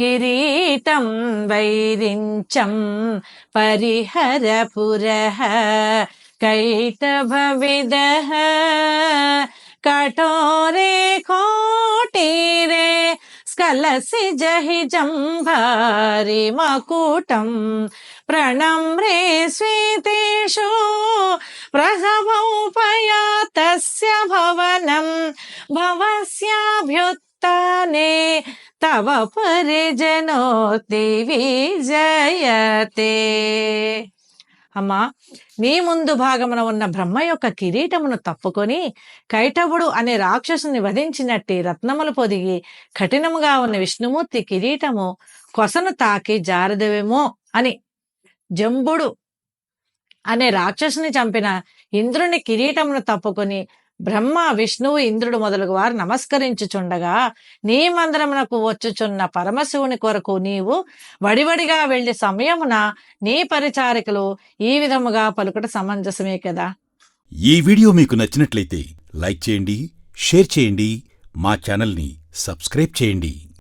కిరీటం వైరించం పరిహరపురః కైటభవిదః కఠోరే కోటీరే స్కలసి జహిజంభారి మకుటం ప్రణమ్రే స్వేతేషు ప్రసవోపయాతస్య భవనం భవస్యాభ్యుత్థానే తవ పరిజనోతి విజయతే. అమ్మా, నీ ముందు భాగమున ఉన్న బ్రహ్మ యొక్క కిరీటమును తప్పుకొని కైటవుడు అనే రాక్షసుని వధించినట్టి రత్నములు పొదిగి కఠినముగా ఉన్న విష్ణుమూర్తి కిరీటము కొసను తాకి జారదవేమో అని జంబుడు అనే రాక్షసుని చంపిన ఇంద్రుని కిరీటమును తప్పుకొని బ్రహ్మ, విష్ణువు, ఇంద్రుడు మొదలగు వారు నమస్కరించుచుండగా నీ మందిరమునకు వచ్చుచున్న పరమశివుని కొరకు నీవు వడివడిగా వెళ్లి సమయమున నీ పరిచారికలు ఈ విధముగా పలుకుట సమంజసమే కదా. ఈ వీడియో మీకు నచ్చినట్లయితే లైక్ చేయండి, షేర్ చేయండి, మా ఛానల్ని సబ్స్క్రైబ్ చేయండి.